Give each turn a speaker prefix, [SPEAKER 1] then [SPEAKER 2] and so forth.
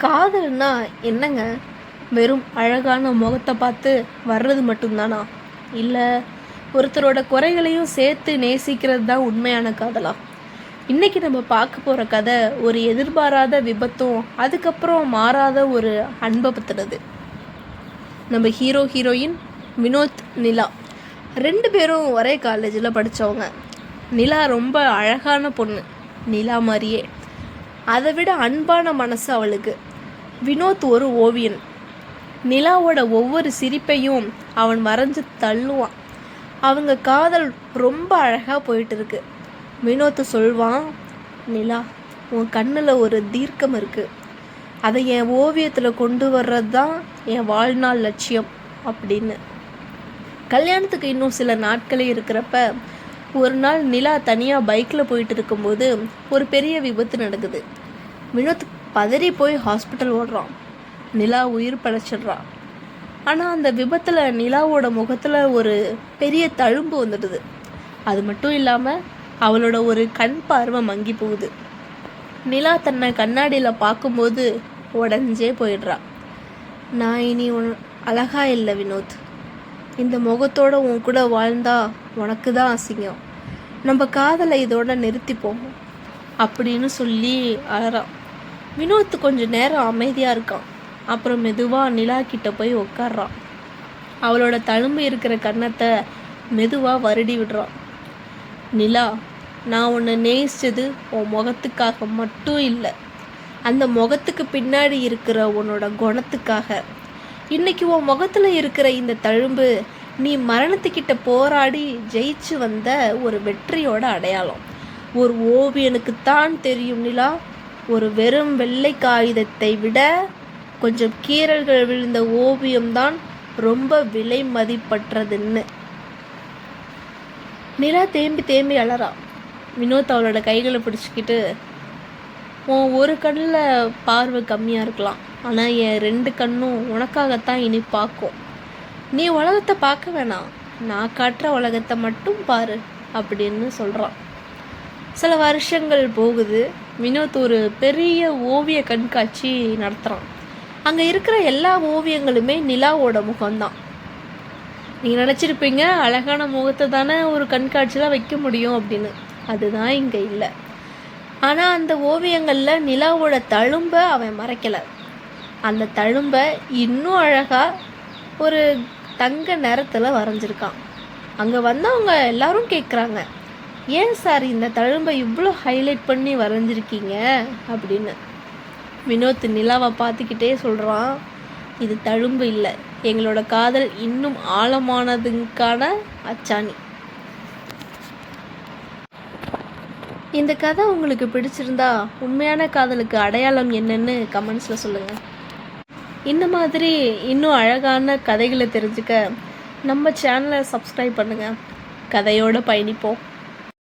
[SPEAKER 1] காதல்னா என்னங்க? வெறும் அழகான முகத்தை பார்த்து வர்றது மட்டும்தானா? இல்லை ஒருத்தரோட குறைகளையும் சேர்த்து நேசிக்கிறது தான் உண்மையான காதலா? இன்றைக்கி நம்ம பார்க்க போகிற கதை ஒரு எதிர்பாராத விபத்தும் அதுக்கப்புறம் மாறாத ஒரு அன்பை பற்றினது. நம்ம ஹீரோயின் வினோத், நிலா 2 பேரும் ஒரே காலேஜில் படித்தவங்க. நிலா ரொம்ப அழகான பொண்ணு, நிலா மாதிரியே. அதை விட அன்பான மனசு அவளுக்கு. வினோத் ஒரு ஓவியன். நிலாவோட ஒவ்வொரு சிரிப்பையும் அவன் வரைஞ்சி தள்ளுவான். அவங்க காதல் ரொம்ப அழகாக போயிட்டு இருக்கு. வினோத் சொல்வான், நிலா, உன் கண்ணில் ஒரு தீர்க்கம் இருக்குது, அதை என் ஓவியத்தில் கொண்டு வர்றது தான் என் வாழ்நாள் லட்சியம் அப்படின்னு. கல்யாணத்துக்கு இன்னும் சில நாட்களே இருக்கிறப்ப ஒரு நாள் நிலா தனியாக பைக்கில் போயிட்டு இருக்கும்போது ஒரு பெரிய விபத்து நடக்குது. வினோத் பதறி போய் ஹாஸ்பிட்டல் ஓடுறான். நிலா உயிர் பழைச்சிடுறான். ஆனால் அந்த விபத்தில் நிலாவோட முகத்தில் ஒரு பெரிய தழும்பு வந்துடுது. அது மட்டும் இல்லாமல் அவளோட ஒரு கண் பார்வை மங்கி போகுது. நிலா தன்னை கண்ணாடியில் பார்க்கும்போது உடஞ்சே போயிடுறா. நான் இனி அழகா இல்லை வினோத், இந்த முகத்தோடு உன் கூட வாழ்ந்தா உனக்கு தான் அசிங்கம், நம்ம காதலை இதோட நிறுத்திப்போம் அப்படின்னு சொல்லி அழறான். வினோத் கொஞ்சம் நேரம் அமைதியாக இருக்கான். அப்புறம் மெதுவாக நிலா கிட்ட போய் உட்கார்றான். அவளோட தழும்பு இருக்கிற கன்னத்தை மெதுவாக வருடி விடுறான். நிலா, நான் உன்னை நேசித்தது உன் முகத்துக்காக மட்டும் இல்லை, அந்த முகத்துக்கு பின்னாடி இருக்கிற உன்னோட குணத்துக்காக. இன்னைக்கு உன் முகத்தில் இருக்கிற இந்த தழும்பு நீ மரணத்துக்கிட்ட போராடி ஜெயிச்சு வந்த ஒரு வெற்றியோட அடையாளம். ஒரு ஓவியனுக்குத்தான் தெரியும் நிலா, ஒரு வெறும் வெள்ளை காகிதத்தை விட கொஞ்சம் கீறல்கள் விழுந்த ஓவியம்தான் ரொம்ப விலை மதிப்பற்றதுன்னு. நிலா தேம்பி அழறா. வினோத் அவளோட கைகளை பிடிச்சிக்கிட்டு, உன் ஒரு கண்ணில் பார்வை கம்மியாக இருக்கலாம், ஆனால் என் 2 கண்ணும் உனக்காகத்தான் இனி பார்க்கும். நீ உலகத்தை பார்க்க வேணாம், நான் காட்டுற உலகத்தை மட்டும் பாரு அப்படின்னு சொல்கிறான். சில வருஷங்கள் போகுது. வினோத் ஒரு பெரிய ஓவிய கண்காட்சி நடத்துகிறான். அங்கே இருக்கிற எல்லா ஓவியங்களுமே நிலாவோட முகம்தான். நீங்கள் நினச்சிருப்பீங்க அழகான முகத்தை தானே ஒரு கண்காட்சியில் வைக்க முடியும் அப்படின்னு. அதுதான் இங்கே இல்லை. ஆனால் அந்த ஓவியங்களில் நிலாவோட தழும்பை அவன் மறைக்கலை. அந்த தழும்பை இன்னும் அழகாக ஒரு தங்க நிறத்தில் வரைஞ்சிருக்கான். அங்கே வந்தவங்க எல்லாரும் கேட்குறாங்க, ஏன் சார் இந்த தழும்பை இவ்வளோ ஹைலைட் பண்ணி வரைஞ்சிருக்கீங்க அப்படின்னு. வினோத் நிலாவை பார்த்துக்கிட்டே சொல்கிறான், இது தழும்பு இல்லை, எங்களோட காதல் இன்னும் ஆழமானதுக்கான அச்சாணி. இந்த கதை உங்களுக்கு பிடிச்சிருந்தா உண்மையான காதலுக்கு அடையாளம் என்னன்னு கமெண்ட்ஸில் சொல்லுங்கள். இந்த மாதிரி இன்னும் அழகான கதைகளை தெரிஞ்சுக்க நம்ம சேனலை சப்ஸ்கிரைப் பண்ணுங்கள். கதையோடு பயணிப்போம்.